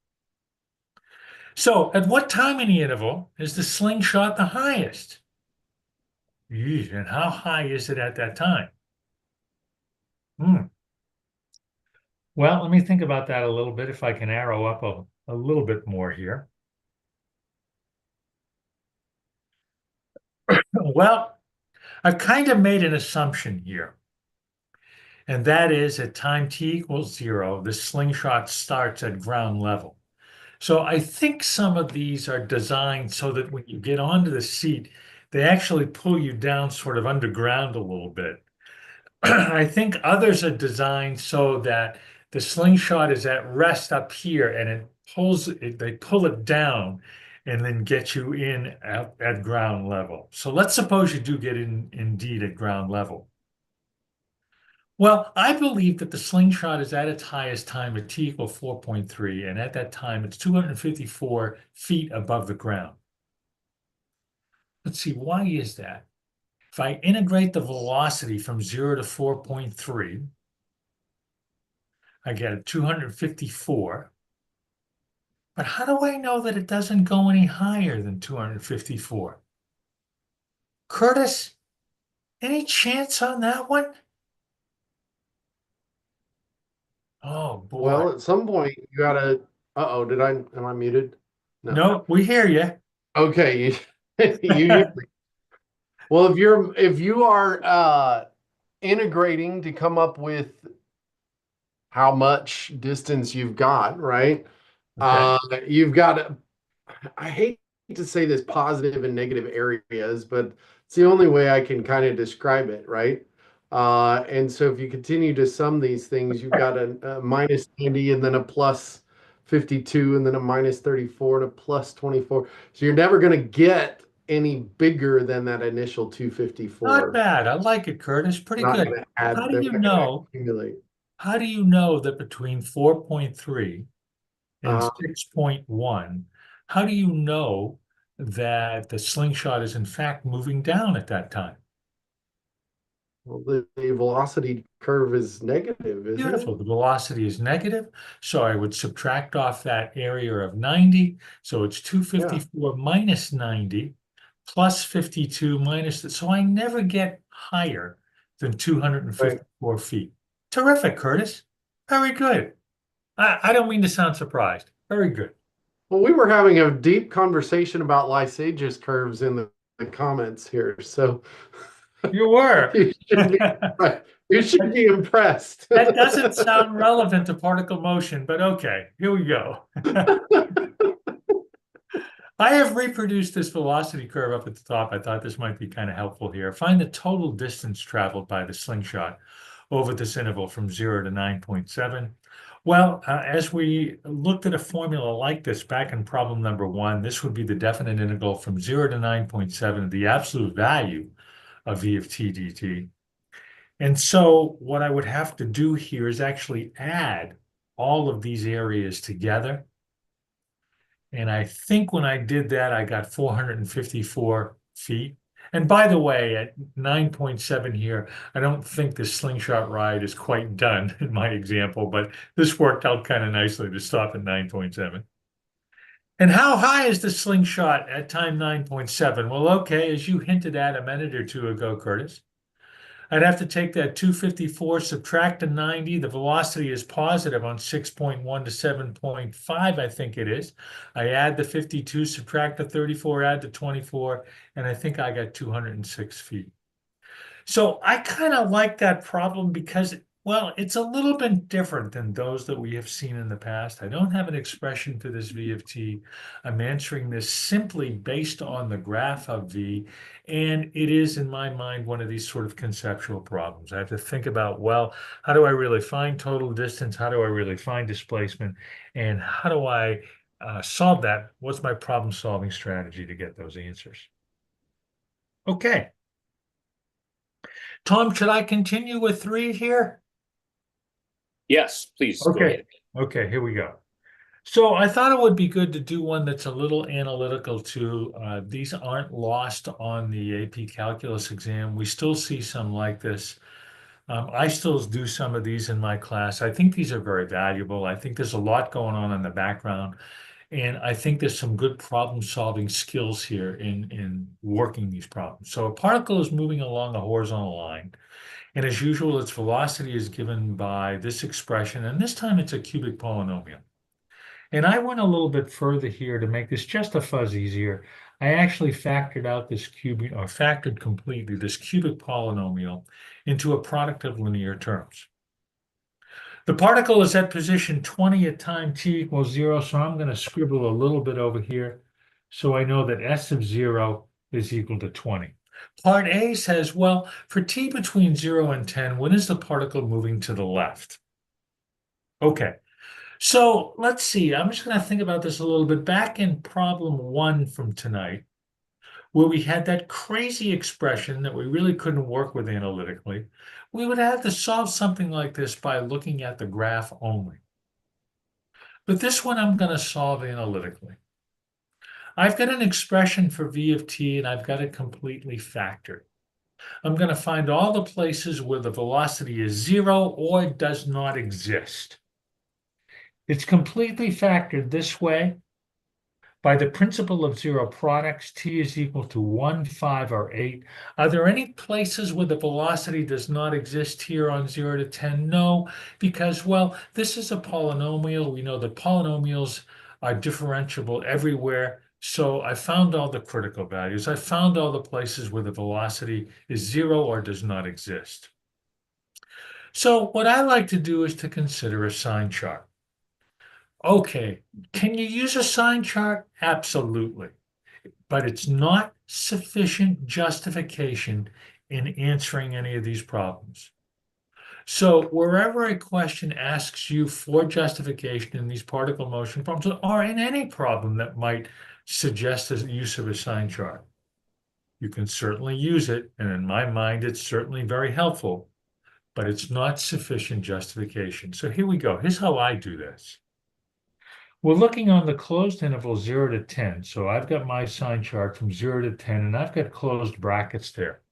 So at what time in the interval is the slingshot the highest? And how high is it at that time? Well, let me think about that a little bit if I can arrow up a little bit more here. Well, I've kind of made an assumption here, and that is at time t equals 0, the slingshot starts at ground level. So I think some of these are designed so that when you get onto the seat, they actually pull you down sort of underground a little bit. I think others are designed so that the slingshot is at rest up here and they pull it down and then get you in at ground level. So let's suppose you do get in indeed at ground level. Well, I believe that the slingshot is at its highest time at t equal 4.3, and at that time it's 254 feet above the ground. Let's see, why is that? If I integrate the velocity from 0 to 4.3, I get a 254. But how do I know that it doesn't go any higher than 254? Curtis, any chance on that one? Oh boy. Well, at some point you gotta. Uh-oh, am I muted? No, we hear you. Okay, you well, if you are integrating to come up with how much distance you've got, right? Okay. You've got, I hate to say this positive and negative areas, but it's the only way I can kind of describe it, right? And so if you continue to sum these things, you've got a minus 90 and then a plus 52 and then a minus 34 and a plus 24. So you're never going to get any bigger than that initial Not 254. bad. I like it, Curtis. Pretty Not good. going to add, How do they're you not going to know? accumulate. How do you know that between 4.3 and Uh, 6.1, how do you know that the slingshot is in fact moving down at that time? well, the velocity curve is negative, isn't Beautiful. it? The velocity is negative, so I would subtract off that area of 90. So it's 254 minus 90 plus 52 minus that. So I never get higher than Right. 254 feet. Terrific, Curtis. Very good. I don't mean to sound surprised. Very good. Well, we were having a deep conversation about Lysage's curves in the comments here, so You were. you should be right. You should be impressed. That doesn't sound relevant to particle motion, but okay, here we go. I have reproduced this velocity curve up at the top. I thought this might be kind of helpful here. Find the total distance traveled by the slingshot over this interval from 0 to 9.7. Well, as we looked at a formula like this back in problem number 1, this would be the definite integral from 0 to 9.7 of the absolute value of v of t dt. And so what I would have to do here is actually add all of these areas together. And I think when I did that, I got 454 feet. And by the way, at 9.7 here, I don't think the slingshot ride is quite done in my example, but this worked out kind of nicely to stop at 9.7. And how high is the slingshot at time 9.7? Well, okay, as you hinted at a minute or two ago, Curtis, I'd have to take that 254, subtract the 90. The velocity is positive on 6.1 to 7.5, I think it is. I add the 52, subtract the 34, add the 24, and I think I got 206 feet. So I kind of like that problem because, well, it's a little bit different than those that we have seen in the past. I don't have an expression for this V of t. I'm answering this simply based on the graph of V, and it is, in my mind, one of these sort of conceptual problems. I have to think about, well, how do I really find total distance? How do I really find displacement? And how do I solve that? What's my problem-solving strategy to get those answers? Okay. Tom, should I continue with 3 here? Yes, please go ahead. Okay, here we go. So I thought it would be good to do one that's a little analytical too. These aren't lost on the AP Calculus exam. We still see some like this. I still do some of these in my class. I think these are very valuable. I think there's a lot going on in the background. And I think there's some good problem-solving skills here in working these problems. So a particle is moving along a horizontal line. And as usual, its velocity is given by this expression, and this time it's a cubic polynomial. And I went a little bit further here to make this just a fuzz easier. I actually factored out this cubic, or factored completely this cubic polynomial into a product of linear terms. The particle is at position 20 at time t equals 0, so I'm going to scribble a little bit over here so I know that s of 0 is equal to 20. Part A says, well, for t between 0 and 10, when is the particle moving to the left? Okay, so let's see. I'm just going to think about this a little bit. Back in problem 1 from tonight, where we had that crazy expression that we really couldn't work with analytically, we would have to solve something like this by looking at the graph only. But this one I'm going to solve analytically. I've got an expression for v of t, and I've got it completely factored. I'm going to find all the places where the velocity is 0 or does not exist. It's completely factored this way. By the principle of zero products, t is equal to 1, 5, or 8. Are there any places where the velocity does not exist here on 0 to 10? No, because, well, this is a polynomial. We know that polynomials are differentiable everywhere. So I found all the critical values. I found all the places where the velocity is 0 or does not exist. So what I like to do is to consider a sign chart. Okay, can you use a sign chart? Absolutely. But it's not sufficient justification in answering any of these problems. So wherever a question asks you for justification in these particle motion problems, or in any problem that might suggest the use of a sign chart, you can certainly use it, and in my mind, it's certainly very helpful, but it's not sufficient justification. So here we go. Here's how I do this. We're looking on the closed interval 0 to 10. So I've got my sign chart from 0 to 10, and I've got closed brackets there.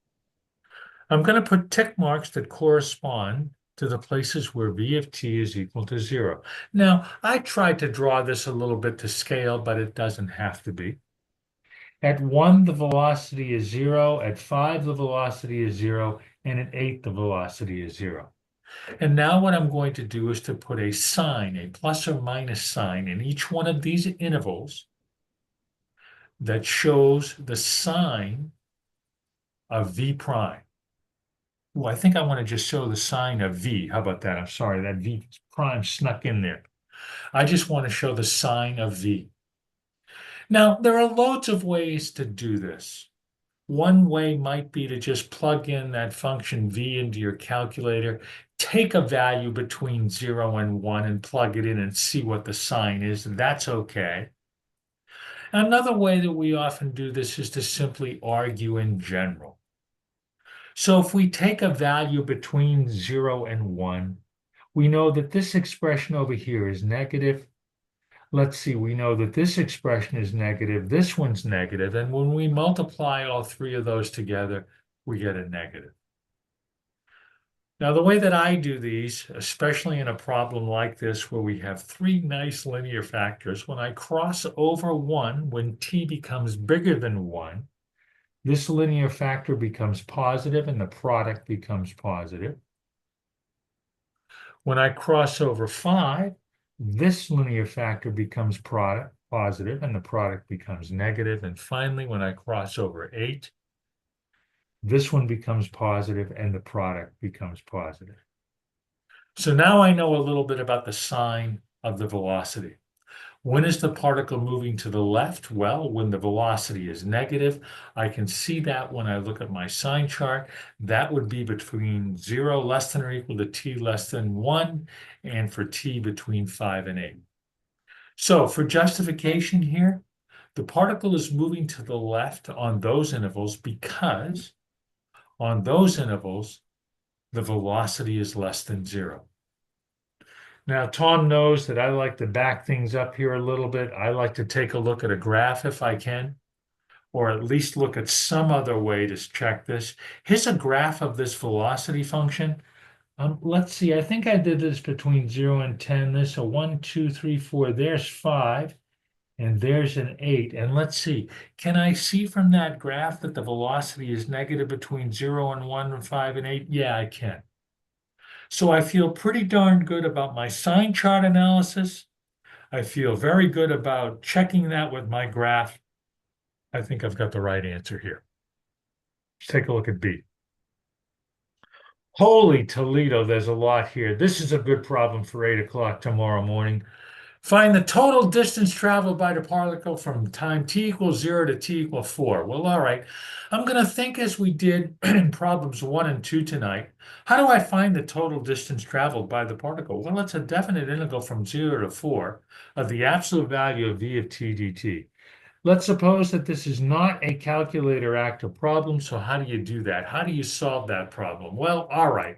I'm going to put tick marks that correspond to the places where v of t is equal to 0. Now, I tried to draw this a little bit to scale, but it doesn't have to be. At 1, the velocity is 0. At 5, the velocity is 0. And at 8, the velocity is 0. And now what I'm going to do is to put a sign, a plus or minus sign, in each one of these intervals that shows the sign of v prime. Ooh, I think I want to just show the sign of v. How about that? I'm sorry, that v prime snuck in there. I just want to show the sign of v. Now, there are loads of ways to do this. One way might be to just plug in that function v into your calculator, take a value between 0 and 1 and plug it in and see what the sign is. That's okay. Another way that we often do this is to simply argue in general. So if we take a value between 0 and 1, we know that this expression over here is negative. Let's see, we know that this expression is negative, this one's negative, and when we multiply all three of those together, we get a negative. Now, the way that I do these, especially in a problem like this where we have three nice linear factors, when I cross over 1, when t becomes bigger than 1, this linear factor becomes positive and the product becomes positive. When I cross over 5, this linear factor becomes positive and the product becomes negative. And finally, when I cross over 8, this one becomes positive and the product becomes positive. So now I know a little bit about the sign of the velocity. When is the particle moving to the left? Well, when the velocity is negative. I can see that when I look at my sign chart. That would be between 0 less than or equal to t less than 1, and for t between 5 and 8. So for justification here, the particle is moving to the left on those intervals because on those intervals, the velocity is less than 0. Now, Tom knows that I like to back things up here a little bit. I like to take a look at a graph if I can, or at least look at some other way to check this. Here's a graph of this velocity function. Let's see, I think I did this between 0 and 10. There's a 1, 2, 3, 4. There's 5, and there's an 8. And let's see, can I see from that graph that the velocity is negative between 0 and 1 and 5 and 8? Yeah, I can. So I feel pretty darn good about my sign chart analysis. I feel very good about checking that with my graph. I think I've got the right answer here. Let's take a look at B. Holy Toledo, there's a lot here. This is a good problem for 8 o'clock tomorrow morning. Find the total distance traveled by the particle from time t equals 0 to t equals 4. Well, all right. I'm going to think as we did in problems 1 and 2 tonight. How do I find the total distance traveled by the particle? Well, it's a definite integral from 0 to 4 of the absolute value of v of t dt. Let's suppose that this is not a calculator active problem. So how do you do that? How do you solve that problem? Well, all right.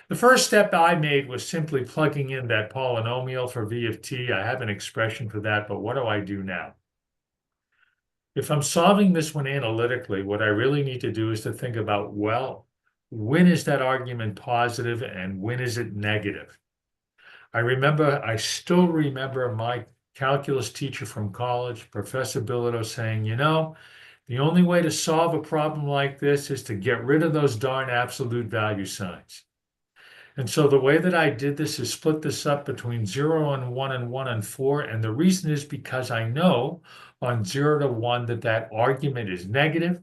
The first step I made was simply plugging in that polynomial for v of t. I have an expression for that, but what do I do now? If I'm solving this one analytically, what I really need to do is to think about, well, when is that argument positive and when is it negative? I still remember my calculus teacher from college, Professor Bilodeau, saying, the only way to solve a problem like this is to get rid of those darn absolute value signs. And so the way that I did this is split this up between 0 and 1 and 1 and 4. And the reason is because I know on 0 to 1 that that argument is negative.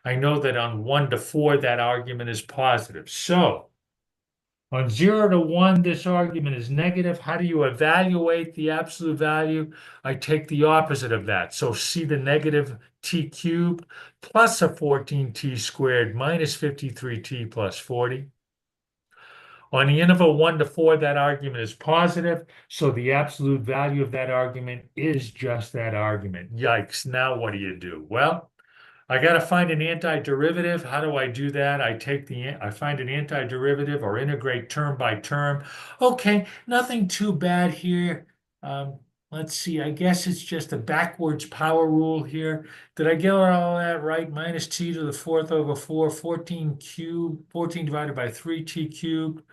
I know that on 1 to 4 that argument is positive. So on 0 to 1, this argument is negative. How do you evaluate the absolute value? I take the opposite of that. So see the negative t cubed plus a 14t squared minus 53t plus 40. On the interval 1 to 4, that argument is positive, so the absolute value of that argument is just that argument. Yikes, now what do you do? Well, I got to find an antiderivative. How do I do that? I find an antiderivative or integrate term by term. Okay, nothing too bad here. Let's see, I guess it's just a backwards power rule here. Did I get all that right? Minus t to the 4th over 4, 14 cubed, 14 divided by 3t cubed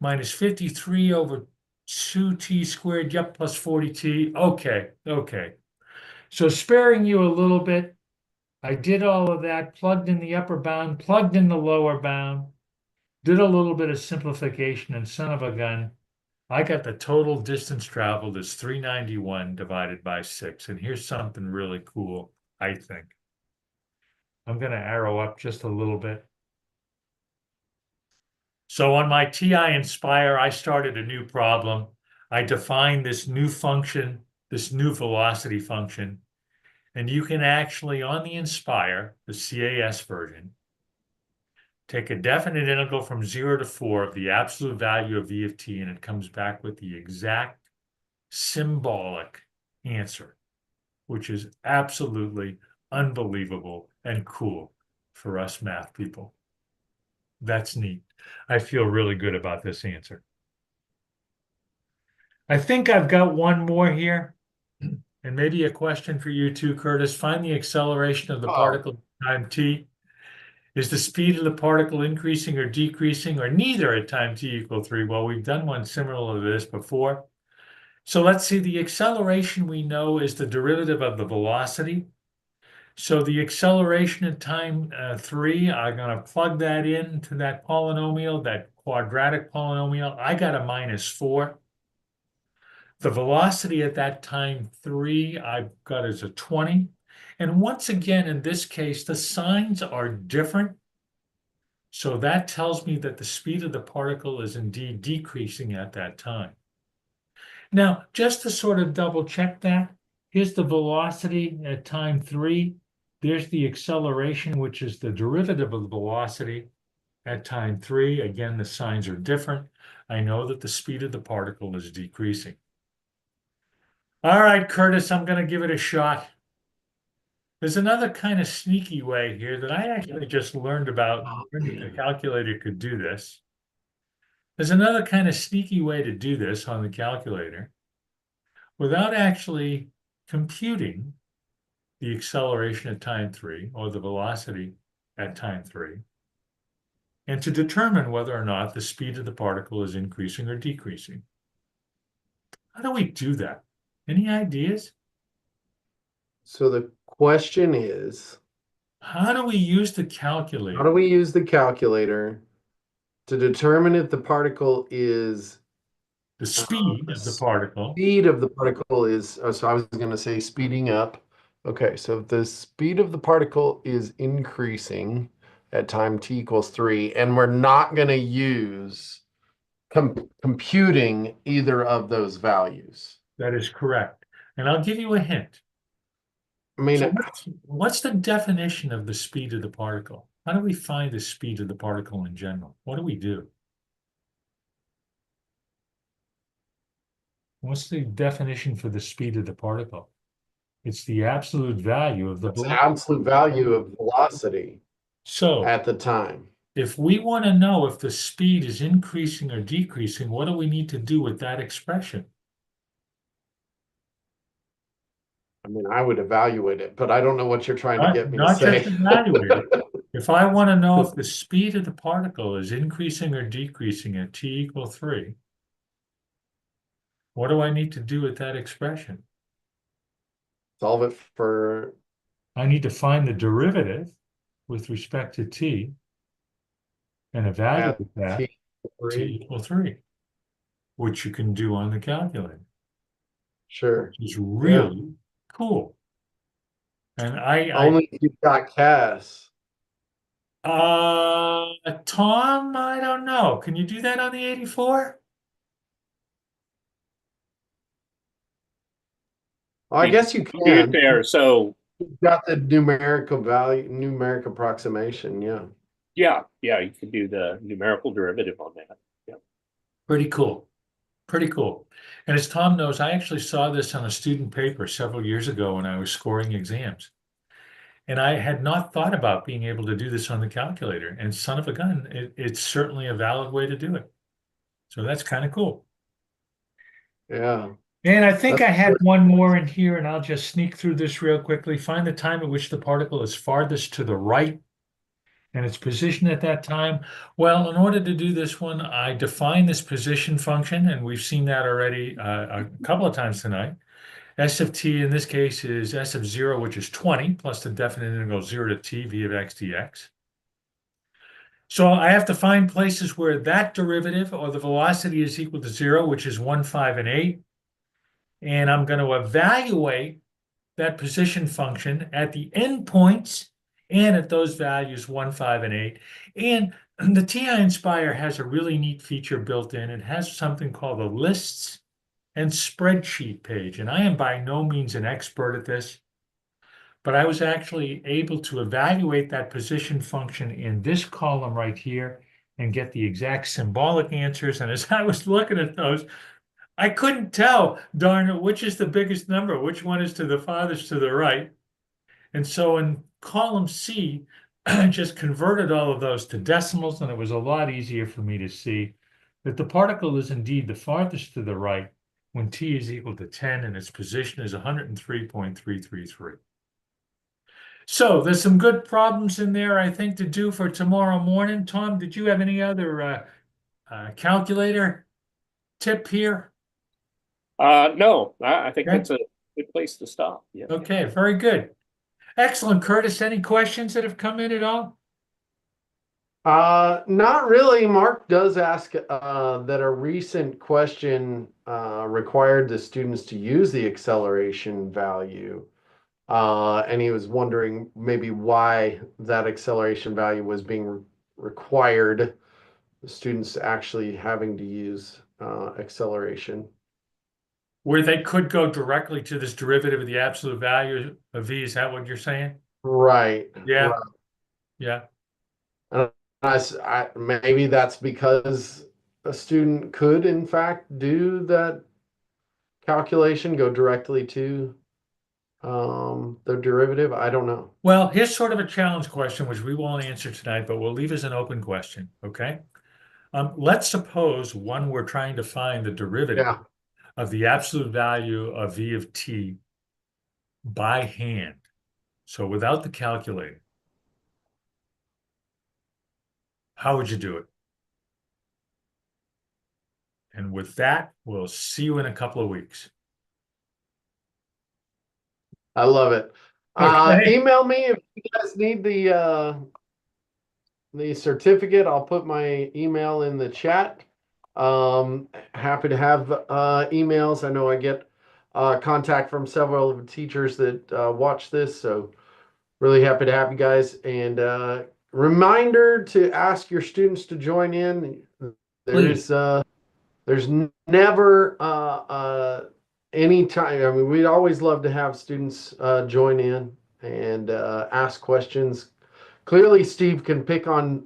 minus 53 over 2t squared, yep, plus 40t. Okay. So sparing you a little bit, I did all of that, plugged in the upper bound, plugged in the lower bound, did a little bit of simplification, and son of a gun, I got the total distance traveled as 391 divided by 6. And here's something really cool, I think. I'm going to arrow up just a little bit. So on my TI-Nspire, I started a new problem. I defined this new function, this new velocity function, and you can actually, on the Nspire, the CAS version, take a definite integral from 0 to 4 of the absolute value of v of t, and it comes back with the exact symbolic answer, which is absolutely unbelievable and cool for us math people. That's neat. I feel really good about this answer. I think I've got one more here, and maybe a question for you too, Curtis. Find the acceleration of the particle at time t. Is the speed of the particle increasing or decreasing, or neither at time t equal 3? Well, we've done one similar to this before. So let's see, the acceleration we know is the derivative of the velocity. So the acceleration at time 3, I'm going to plug that into that polynomial, that quadratic polynomial. I got a minus 4. The velocity at that time 3 I've got as a 20. And once again, in this case, the signs are different. So that tells me that the speed of the particle is indeed decreasing at that time. Now, just to sort of double check that, here's the velocity at time 3. There's the acceleration, which is the derivative of the velocity at time 3. Again, the signs are different. I know that the speed of the particle is decreasing. All right, Curtis, I'm going to give it a shot. There's another kind of sneaky way here that I actually just learned about. The calculator could do this. There's another kind of sneaky way to do this on the calculator without actually computing the acceleration at time 3 or the velocity at time 3, and to determine whether or not the speed of the particle is increasing or decreasing. How do we do that? Any ideas? So the question is, how do we use the calculator? How do we use the calculator to determine if the particle is the speed of the particle? Speed of the particle is, so I was going to say speeding up. Okay, so the speed of the particle is increasing at time t equals 3, and we're not going to use computing either of those values. That is correct. And I'll give you a hint. I mean, So what's the definition of the speed of the particle? How do we find the speed of the particle in general? What do we do? What's the definition for the speed of the particle? It's the absolute value of the it's the velocity. absolute value of velocity So at the time. if we want to know if the speed is increasing or decreasing, what do we need to do with that expression? I mean, I would evaluate it, but I don't know what you're trying to get me to Not just say. evaluate it. If I want to know if the speed of the particle is increasing or decreasing at t equal 3, what do I need to do with that expression? Solve it for I need to find the derivative with respect to t and at evaluate that t T3. equal 3, which you can do on the calculator, Sure. which is really cool. And Only if you've got CAS. Tom, I don't know. Can you do that on the 84? Well, I guess you Do it can. there. So You've got the numerical value, numeric approximation. Yeah. yeah, you can do the numerical derivative on that. Yeah. Pretty cool. Pretty cool. And as Tom knows, I actually saw this on a student paper several years ago when I was scoring exams. And I had not thought about being able to do this on the calculator. And son of a gun, it's certainly a valid way to do it. So that's kind of cool. Yeah. And I think That's I had one more in here, and I'll just sneak through this real quickly. Find the time at which the particle is farthest to the right and its position at that time. Well, in order to do this one, I define this position function, and we've seen that already a couple of times tonight. S of t in this case is S of 0, which is 20, plus the definite integral 0 to t v of x dx. So I have to find places where that derivative or the velocity is equal to 0, which is 1, 5, and 8. And I'm going to evaluate that position function at the endpoints and at those values 1, 5, and 8. And the TI-Nspire has a really neat feature built in. It has something called a lists and spreadsheet page. And I am by no means an expert at this, but I was actually able to evaluate that position function in this column right here and get the exact symbolic answers. And as I was looking at those, I couldn't tell, darn it, which is the biggest number, which one is to the farthest to the right. And so in column C, I just converted all of those to decimals, and it was a lot easier for me to see that the particle is indeed the farthest to the right when t is equal to 10 and its position is 103.333. So there's some good problems in there, I think, to do for tomorrow morning. Tom, did you have any other calculator tip here? No, I think Okay. that's a good place to stop. Yeah. Okay, very good. Excellent, Curtis. Any questions that have come in at all? Not really. Mark does ask that a recent question required the students to use the acceleration value. And he was wondering maybe why that acceleration value was being required, the students actually having to use acceleration. Where they could go directly to this derivative of the absolute value of v. Is that what you're saying? Right. Yeah. Right. Yeah. And maybe that's because a student could, in fact, do that calculation, go directly to the derivative. I don't know. Well, here's sort of a challenge question, which we won't answer tonight, but we'll leave as an open question. Okay. Let's suppose we're trying to find the derivative Yeah. of the absolute value of v of t by hand. So without the calculator. How would you do it? And with that, we'll see you in a couple of weeks. I love it. Okay. Email me if you guys need the certificate. I'll put my email in the chat. Happy to have emails. I know I get contact from several of the teachers that watch this, so really happy to have you guys. And reminder to ask your students to join in. Please. There's never anytime, I mean, we'd always love to have students join in and ask questions. Clearly, Steve can pick on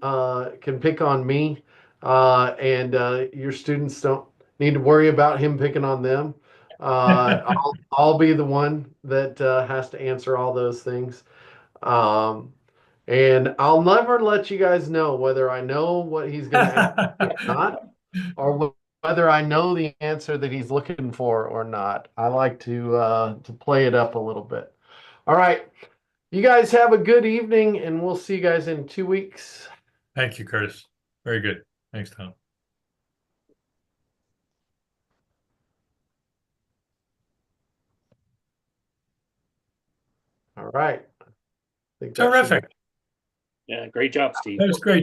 me, and your students don't need to worry about him picking on them. I'll be the one that has to answer all those things. Um, and I'll never let you guys know whether I know what he's going to ask or not, or whether I know the answer that he's looking for or not. I like to play it up a little bit. All right. You guys have a good evening, and we'll see you guys in 2 weeks. Thank you, Curtis. Very good. Thanks, Tom. All right. I think that should be Terrific. Yeah, great job, Steve. That was great.